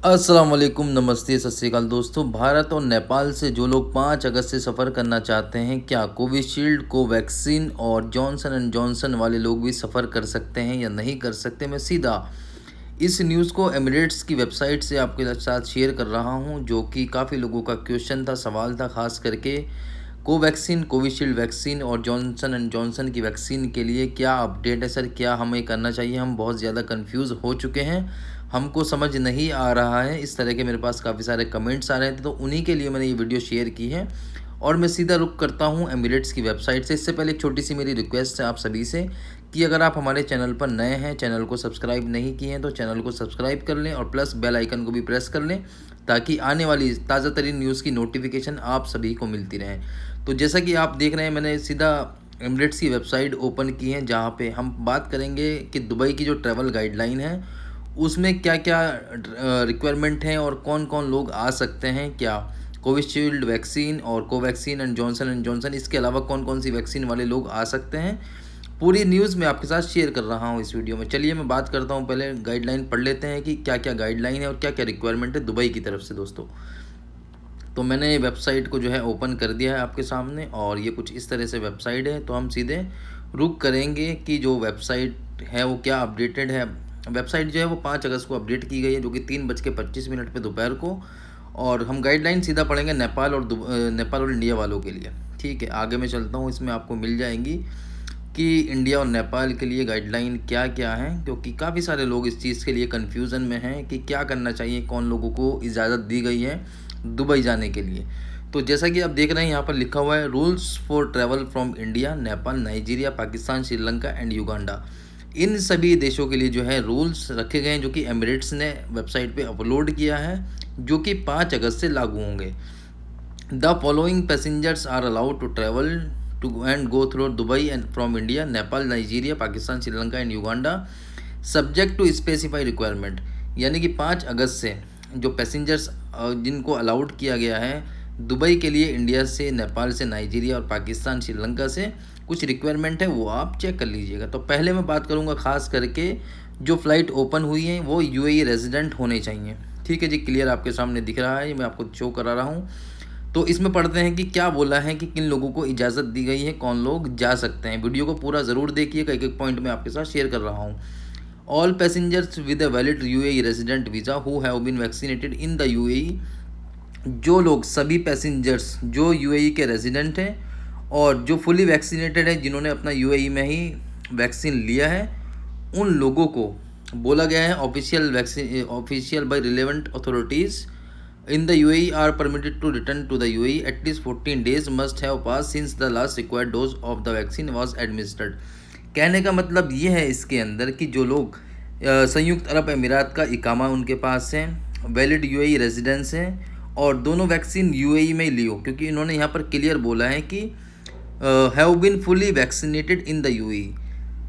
अस्सलाम वालेकुम, नमस्ते, सत श्री अकाल दोस्तों। भारत और नेपाल से जो लोग 5 अगस्त से सफ़र करना चाहते हैं, क्या कोविशील्ड, कोवैक्सीन और जॉनसन एंड जॉनसन वाले लोग भी सफ़र कर सकते हैं या नहीं कर सकते? मैं सीधा इस न्यूज़ को एमिरेट्स की वेबसाइट से आपके साथ शेयर कर रहा हूं, जो कि काफ़ी लोगों का क्वेश्चन था, सवाल था, ख़ास करके कोवैक्सीन, कोविशील्ड वैक्सीन और जॉनसन एंड जॉनसन की वैक्सीन के लिए क्या अपडेट है सर? क्या हमें करना चाहिए? हम बहुत ज़्यादा कन्फ्यूज़ हो चुके हैं, हमको समझ नहीं आ रहा है। इस तरह के मेरे पास काफ़ी सारे कमेंट्स आ रहे थे, तो उन्हीं के लिए मैंने ये वीडियो शेयर की है। और मैं सीधा रुख करता हूँ एमिरेट्स की वेबसाइट से। इससे पहले एक छोटी सी मेरी रिक्वेस्ट है आप सभी से कि अगर आप हमारे चैनल पर नए हैं, चैनल को सब्सक्राइब नहीं किए हैं, तो चैनल को सब्सक्राइब कर लें और प्लस बेल आइकन को भी प्रेस कर लें, ताकि आने वाली ताज़ा तरीन न्यूज़ की नोटिफिकेशन आप सभी को मिलती रहे। तो जैसा कि आप देख रहे हैं, मैंने सीधा एमिरेट्स की वेबसाइट ओपन की है, जहाँ पे हम बात करेंगे कि दुबई की जो ट्रैवल गाइडलाइन है उसमें क्या क्या रिक्वायरमेंट हैं और कौन कौन लोग आ सकते हैं। क्या कोविशील्ड वैक्सीन और कोवैक्सीन एंड जॉनसन, इसके अलावा कौन कौन सी वैक्सीन वाले लोग आ सकते हैं, पूरी न्यूज़ मैं आपके साथ शेयर कर रहा हूँ इस वीडियो में। चलिए मैं बात करता हूँ, पहले गाइडलाइन पढ़ लेते हैं कि क्या क्या गाइडलाइन है और क्या क्या रिक्वायरमेंट है दुबई की तरफ से दोस्तों। तो मैंने वेबसाइट को जो है ओपन कर दिया है आपके सामने, और ये कुछ इस तरह से वेबसाइट है। तो हम सीधे रुक करेंगे कि जो वेबसाइट है वो क्या अपडेटेड है। वेबसाइट जो है वो 5 अगस्त को अपडेट की गई है, जो कि 3:25 पे दोपहर को। और हम गाइडलाइन सीधा पढ़ेंगे नेपाल और इंडिया वालों के लिए। ठीक है, आगे मैं चलता हूँ, इसमें आपको मिल जाएंगी कि इंडिया और नेपाल के लिए गाइडलाइन क्या क्या है, क्योंकि काफ़ी सारे लोग इस चीज़ के लिए कन्फ्यूज़न में हैं कि क्या करना चाहिए, कौन लोगों को इजाज़त दी गई है दुबई जाने के लिए। तो जैसा कि आप देख रहे हैं, यहाँ पर लिखा हुआ है rules for travel from India, Nepal, Nigeria, Pakistan, Sri Lanka and Uganda. इन सभी देशों के लिए जो है रूल्स रखे गए हैं, जो कि एमिरेट्स ने वेबसाइट पे अपलोड किया है, जो कि 5 अगस्त से लागू होंगे। The following passengers are allowed to travel to and go through Dubai and from India, Nepal, Nigeria, Pakistan, Sri Lanka and Uganda, subject to specify requirement. यानी कि 5 अगस्त से जो पैसेंजर्स जिनको अलाउड किया गया है दुबई के लिए, इंडिया से, नेपाल से, नाइजीरिया और पाकिस्तान, श्रीलंका से, कुछ रिक्वायरमेंट है वो आप चेक कर लीजिएगा। तो पहले मैं बात करूँगा खास करके जो फ़्लाइट ओपन हुई है वो यूएई रेजिडेंट होने चाहिए। ठीक है जी, क्लियर आपके सामने दिख रहा है, ये मैं आपको शो करा रहा हूँ। तो इसमें पढ़ते हैं कि क्या बोला है कि किन लोगों को इजाज़त दी गई है, कौन लोग जा सकते हैं। वीडियो को पूरा ज़रूर देखिएगा, एक एक पॉइंट मैं आपके साथ शेयर कर रहा हूँ। All passengers with a valid UAE resident visa who have been vaccinated in the UAE. जो लोग, सभी पैसेंजर्स जो यूएई के रेजिडेंट हैं और जो फुली वैक्सीनेटेड है, जिन्होंने अपना यूएई में ही वैक्सीन लिया है, उन लोगों को बोला गया है official by relevant authorities in the UAE are permitted to return to the UAE at least 14 days must have passed since the last required dose of the vaccine was administered। कहने का मतलब ये है इसके अंदर कि जो लोग संयुक्त अरब अमीरात का इकामा उनके पास है, वैलिड यूएई रेजिडेंस हैं और दोनों वैक्सीन यूएई में ही ली हो, क्योंकि इन्होंने यहाँ पर क्लियर बोला है कि have been fully vaccinated in the UAE.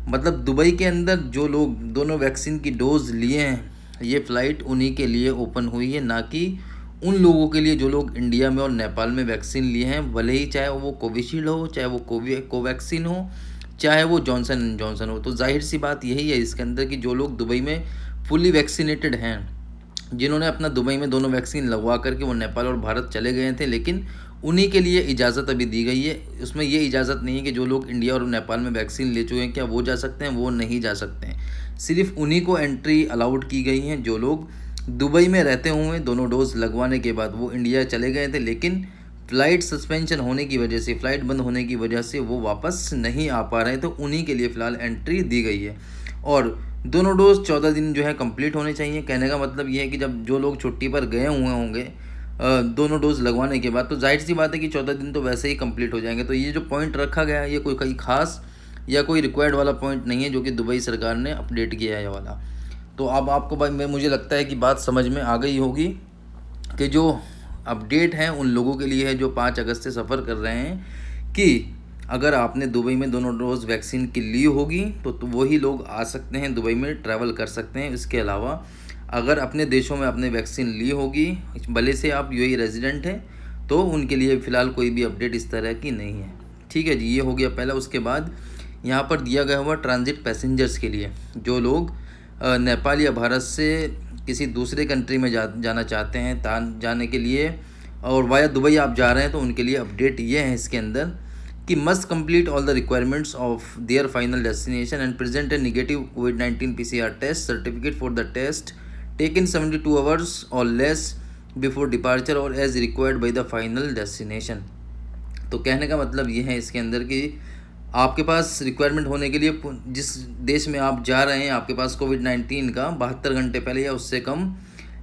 मतलब दुबई के अंदर जो लोग दोनों वैक्सीन की डोज लिए हैं, ये फ़्लाइट उन्हीं के लिए ओपन हुई है, ना कि उन लोगों के लिए जो लोग इंडिया में और नेपाल में वैक्सीन लिए हैं, भले ही चाहे वो कोविशील्ड हो, चाहे वो कोवैक्सीन हो, चाहे वो जॉनसन एंड जॉनसन हो। तो जाहिर सी बात यही है इसके अंदर कि जो लोग दुबई में फुली वैक्सीनेटेड हैं, जिन्होंने अपना दुबई में दोनों वैक्सीन लगवा करके वो नेपाल और भारत चले गए थे, लेकिन उन्हीं के लिए इजाज़त अभी दी गई है। उसमें ये इजाज़त नहीं है कि जो लोग इंडिया और नेपाल में वैक्सीन ले चुके हैं क्या वो जा सकते हैं, वो नहीं जा सकते हैं। सिर्फ उन्हीं को एंट्री अलाउड की गई है जो लोग दुबई में रहते हुए दोनों डोज लगवाने के बाद वो इंडिया चले गए थे, लेकिन फ़्लाइट सस्पेंशन होने की वजह से, फ़्लाइट बंद होने की वजह से वो वापस नहीं आ पा रहे, तो उन्हीं के लिए फ़िलहाल एंट्री दी गई है। और दोनों डोज 14 दिन जो है कंप्लीट होने चाहिए। कहने का मतलब ये है कि जब जो लोग छुट्टी पर गए हुए होंगे दोनों डोज लगवाने के बाद, तो जाहिर सी बात है कि 14 दिन तो वैसे ही कंप्लीट हो जाएंगे। तो ये जो पॉइंट रखा गया है, ये कोई कहीं खास या कोई रिक्वायर्ड वाला पॉइंट नहीं है, जो कि दुबई सरकार ने अपडेट किया है ये वाला। तो अब आपको भाई मुझे लगता है कि बात समझ में आ गई होगी कि जो अपडेट है उन लोगों के लिए है जो 5 अगस्त से सफ़र कर रहे हैं, कि अगर आपने दुबई में दोनों डोज वैक्सीन की ली होगी तो वही लोग आ सकते हैं, दुबई में ट्रैवल कर सकते हैं। इसके अलावा अगर अपने देशों में आपने वैक्सीन ली होगी, भले से आप यूएई रेजिडेंट हैं, तो उनके लिए फ़िलहाल कोई भी अपडेट इस तरह की नहीं है। ठीक है जी, ये हो गया पहला। उसके बाद यहाँ पर दिया गया हुआ ट्रांजिट पैसेंजर्स के लिए, जो लोग नेपाल या भारत से किसी दूसरे कंट्री में जाना चाहते हैं जाने के लिए और वाया दुबई आप जा रहे हैं, तो उनके लिए अपडेट ये है इसके अंदर कि must complete all the requirements of their final destination and present a negative कोविड-19 PCR test certificate for the test taken 72 hours और लेस बिफोर डिपार्चर और as required by the final destination. तो कहने का मतलब ये है इसके अंदर कि आपके पास रिक्वायरमेंट होने के लिए जिस देश में आप जा रहे हैं आपके पास कोविड-19 का 72 घंटे पहले या उससे कम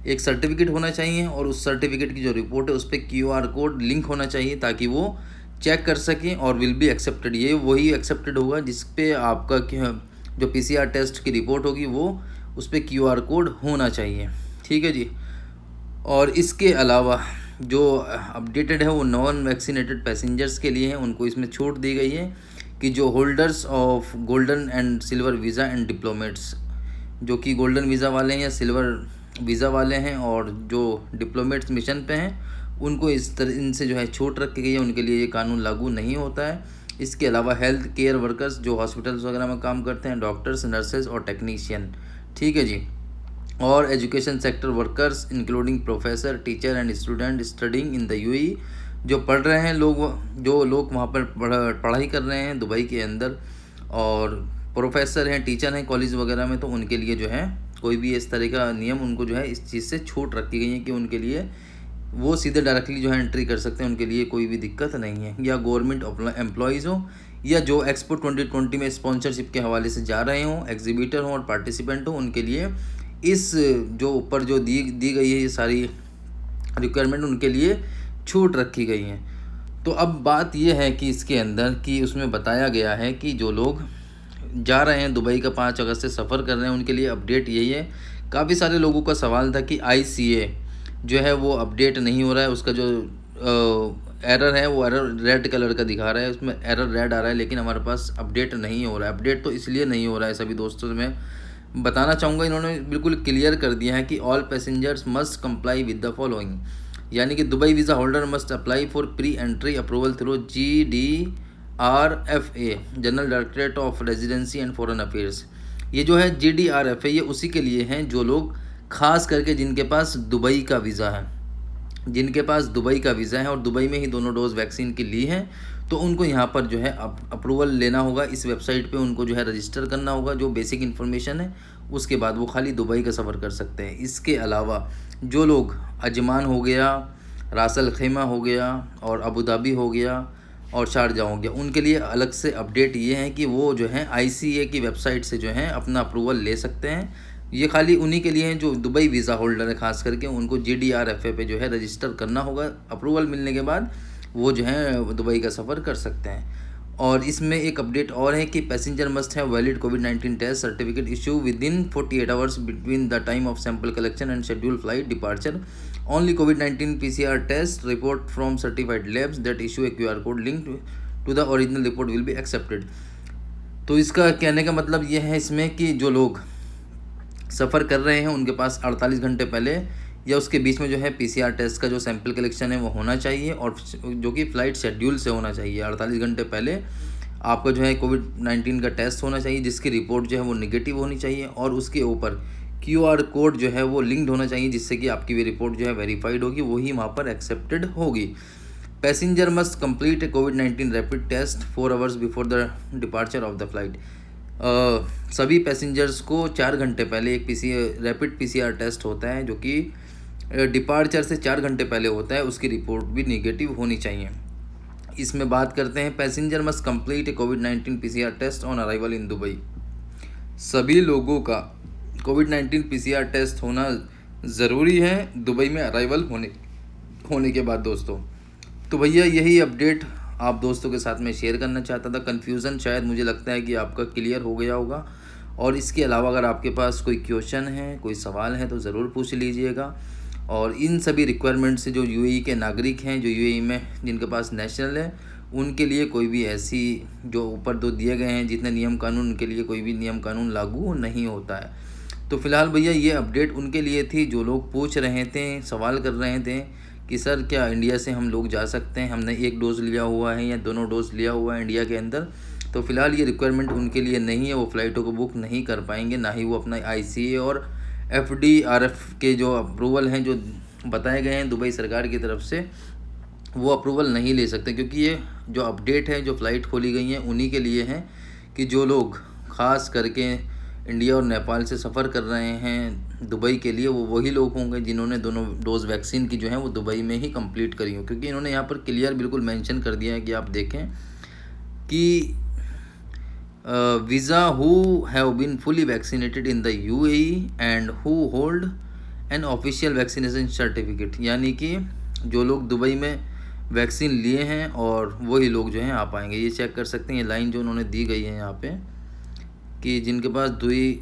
एक सर्टिफिकेट होना चाहिए और उस सर्टिफिकेट की जो रिपोर्ट है उस पर QR कोड लिंक होना चाहिए ताकि वो चेक कर सकें और विल बी एक्सेप्टेड। ये वही एक्सेप्टेड होगा जिस पे आपका जो PCR टेस्ट की रिपोर्ट होगी वो उस पर QR कोड होना चाहिए। ठीक है जी। और इसके अलावा जो अपडेटेड है वो नॉन वैक्सीनेटेड पैसेंजर्स के लिए है, उनको इसमें छूट दी गई है कि जो holders of golden and silver visa and diplomats, जो कि गोल्डन वीज़ा वाले हैं या सिल्वर वीज़ा वाले हैं और जो डिप्लोमेट्स मिशन पे हैं, उनको इनसे जो है छूट रखी गई है, उनके लिए ये कानून लागू नहीं होता है। इसके अलावा हेल्थ केयर वर्कर्स जो हॉस्पिटल्स वगैरह में काम करते हैं, डॉक्टर्स, नर्सेज और टेक्नीशियन, ठीक है जी, और education sector workers including professor, teacher and student studying in the UAE, जो पढ़ रहे हैं जो लोग वहाँ पर पढ़ाई कर रहे हैं दुबई के अंदर और प्रोफेसर हैं, टीचर हैं कॉलेज वगैरह में, तो उनके लिए जो है कोई भी इस तरह का नियम उनको जो है इस चीज़ से छूट रखी गई है कि उनके लिए वो सीधे डायरेक्टली जो है एंट्री कर सकते हैं, उनके लिए कोई भी दिक्कत नहीं है। या गवर्नमेंट एम्प्लॉयज़ हो या जो एक्सपो 2020 में स्पॉन्सरशिप के हवाले से जा रहे हों, एग्जीबिटर हों और पार्टिसिपेंट हों, उनके लिए इस जो ऊपर जो दी गई है ये सारी रिक्वायरमेंट उनके लिए छूट रखी गई हैं। तो अब बात ये है कि इसके अंदर कि उसमें बताया गया है कि जो लोग जा रहे हैं दुबई का 5 अगस्त से सफ़र कर रहे हैं उनके लिए अपडेट यही है। काफ़ी सारे लोगों का सवाल था कि ICA जो है वो अपडेट नहीं हो रहा है, उसका जो एरर है वो एरर रेड कलर का दिखा रहा है, उसमें एरर रेड आ रहा है, लेकिन हमारे पास अपडेट नहीं हो रहा है। अपडेट तो इसलिए नहीं हो रहा है सभी दोस्तों में बताना चाहूँगा, इन्होंने बिल्कुल क्लियर कर दिया है कि all passengers must comply with the following, यानी कि Dubai visa holder must apply for pre entry approval through GDRFA general directorate of residency and foreign affairs. ये जो है GDRFA ये उसी के लिए हैं जो लोग खास करके जिनके पास दुबई का वीज़ा है, जिनके पास दुबई का वीज़ा है और दुबई में ही दोनों डोज वैक्सीन की ली है, तो उनको यहाँ पर जो है अप्रूवल लेना होगा। इस वेबसाइट पे उनको जो है रजिस्टर करना होगा, जो बेसिक इन्फॉर्मेशन है, उसके बाद वो खाली दुबई का सफ़र कर सकते हैं। इसके अलावा जो लोग अजमान हो गया, रास अल खैमा हो गया और अबू धाबी हो गया और शारजा हो गया, उनके लिए अलग से अपडेट ये है कि वो जो है ICA की वेबसाइट से जो है अपना अप्रूवल ले सकते हैं। ये खाली उन्हीं के लिए हैं जो दुबई वीज़ा होल्डर है, खास करके उनको GDRFA पे जो है रजिस्टर करना होगा। अप्रूवल मिलने के बाद वो जो है दुबई का सफ़र कर सकते हैं। और इसमें एक अपडेट और है कि पैसेंजर मस्ट हैव वैलिड कोविड-19 test certificate issue within 48 hours between the time of sample collection and schedule flight departure. Only कोविड-19 PCR test report from certified labs that issue a QR code link to the original report will be accepted. तो इसका कहने का मतलब ये है इसमें कि जो लोग सफ़र कर रहे हैं उनके पास 48 घंटे पहले या उसके बीच में जो है PCR टेस्ट का जो सैंपल कलेक्शन है वो होना चाहिए और जो कि फ़्लाइट शेड्यूल से होना चाहिए। 48 घंटे पहले आपका जो है कोविड-19 का टेस्ट होना चाहिए जिसकी रिपोर्ट जो है वो नेगेटिव होनी चाहिए और उसके ऊपर QR कोड जो है वो लिंक्ड होना चाहिए जिससे कि आपकी भी रिपोर्ट जो है वेरीफाइड होगी, वही वहाँ पर एक्सेप्टेड होगी। पैसेंजर मस्ट कंप्लीट ए कोविड-19 rapid test 4 hours before the departure of the flight. सभी पैसेंजर्स को 4 घंटे पहले एक रैपिड PCR टेस्ट होता है जो कि डिपार्चर से 4 घंटे पहले होता है, उसकी रिपोर्ट भी नेगेटिव होनी चाहिए। इसमें बात करते हैं पैसेंजर मस्ट कंप्लीट ए कोविड-19 PCR test on arrival in Dubai. सभी लोगों का कोविड-19 PCR टेस्ट होना ज़रूरी है दुबई में अराइवल होने के बाद दोस्तों। तो भैया यही अपडेट आप दोस्तों के साथ में शेयर करना चाहता था। कन्फ्यूज़न शायद मुझे लगता है कि आपका क्लियर हो गया होगा। और इसके अलावा अगर आपके पास कोई क्वेश्चन है, कोई सवाल है तो ज़रूर पूछ लीजिएगा। और इन सभी रिक्वायरमेंट से जो UAE के नागरिक हैं, जो UAE में जिनके पास नेशनल है, उनके लिए कोई भी ऐसी जो ऊपर दो दिए गए हैं जितने नियम कानून, उनके लिए कोई भी नियम कानून लागू नहीं होता है। तो फ़िलहाल भैया ये अपडेट उनके लिए थी जो लोग पूछ रहे थे, सवाल कर रहे थे कि सर क्या इंडिया से हम लोग जा सकते हैं, हमने 1 डोज़ लिया हुआ है या दोनों डोज़ लिया हुआ है इंडिया के अंदर। तो फ़िलहाल ये रिक्वायरमेंट उनके लिए नहीं है, वो फ़्लाइटों को बुक नहीं कर पाएंगे, ना ही वो अपना ICA और FDRF के जो अप्रूवल हैं जो बताए गए हैं दुबई सरकार की तरफ से, वो अप्रूवल नहीं ले सकते, क्योंकि ये जो अपडेट है, जो फ़्लाइट खोली गई हैं उन्हीं के लिए हैं कि जो लोग ख़ास करके इंडिया और नेपाल से सफ़र कर रहे हैं दुबई के लिए, वो वही लोग होंगे जिन्होंने दोनों डोज़ वैक्सीन की जो है वो दुबई में ही कंप्लीट करी हो। क्योंकि इन्होंने यहाँ पर क्लियर बिल्कुल मेंशन कर दिया है कि आप देखें कि visa who have been fully vaccinated in the UAE and who hold an official vaccination certificate, यानी कि जो लोग दुबई में वैक्सीन लिए हैं और वही लोग जो हैं आ पाएंगे। ये चेक कर सकते हैं, ये लाइन जो उन्होंने दी गई है यहाँ पे कि जिनके पास दुबई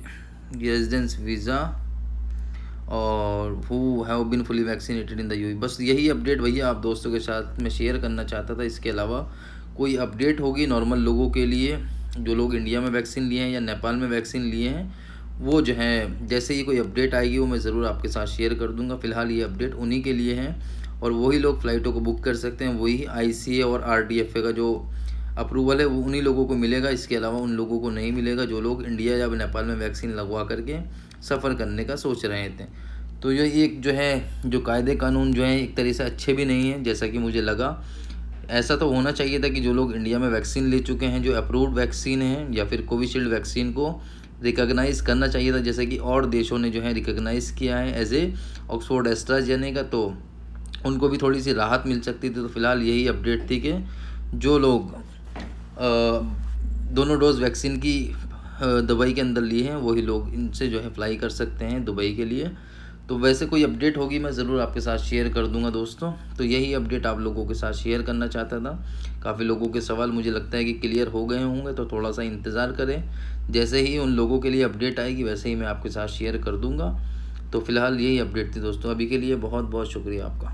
रेजिडेंस वीज़ा और who have been fully vaccinated in the UAE। बस यही अपडेट भैया आप दोस्तों के साथ में शेयर करना चाहता था। इसके अलावा कोई अपडेट होगी नॉर्मल लोगों के लिए, जो लोग इंडिया में वैक्सीन लिए हैं या नेपाल में वैक्सीन लिए हैं, वो जो है जैसे ही कोई अपडेट आएगी वो मैं ज़रूर आपके साथ शेयर कर दूंगा। फ़िलहाल ये अपडेट उन्हीं के लिए है और वही लोग फ़्लाइटों को बुक कर सकते हैं। वही ICA और RDFA का जो अप्रूवल है वो उन्हीं लोगों को मिलेगा, इसके अलावा उन लोगों को नहीं मिलेगा जो लोग इंडिया या नेपाल में वैक्सीन लगवा करके सफ़र करने का सोच रहे थे। तो ये एक जो है जो कायदे कानून जो है एक तरह से अच्छे भी नहीं हैं, जैसा कि मुझे लगा। ऐसा तो होना चाहिए था कि जो लोग इंडिया में वैक्सीन ले चुके हैं, जो अप्रूव्ड वैक्सीन है या फिर कोविशील्ड वैक्सीन को रिकॉग्नाइज़ करना चाहिए था, जैसे कि और देशों ने जो है रिकॉग्नाइज़ किया है एज ए ऑक्सफोर्ड एस्ट्राजेनेका, तो उनको भी थोड़ी सी राहत मिल सकती थी। तो फिलहाल यही अपडेट थी कि जो लोग दोनों डोज वैक्सीन की दुबई के अंदर लिए हैं वही लोग इनसे जो है फ्लाई कर सकते हैं दुबई के लिए। तो वैसे कोई अपडेट होगी मैं ज़रूर आपके साथ शेयर कर दूंगा दोस्तों। तो यही अपडेट आप लोगों के साथ शेयर करना चाहता था। काफ़ी लोगों के सवाल मुझे लगता है कि क्लियर हो गए होंगे, तो थोड़ा सा इंतज़ार करें, जैसे ही उन लोगों के लिए अपडेट आएगी वैसे ही मैं आपके साथ शेयर कर दूँगा। तो फ़िलहाल यही अपडेट थी दोस्तों, अभी के लिए बहुत बहुत शुक्रिया आपका।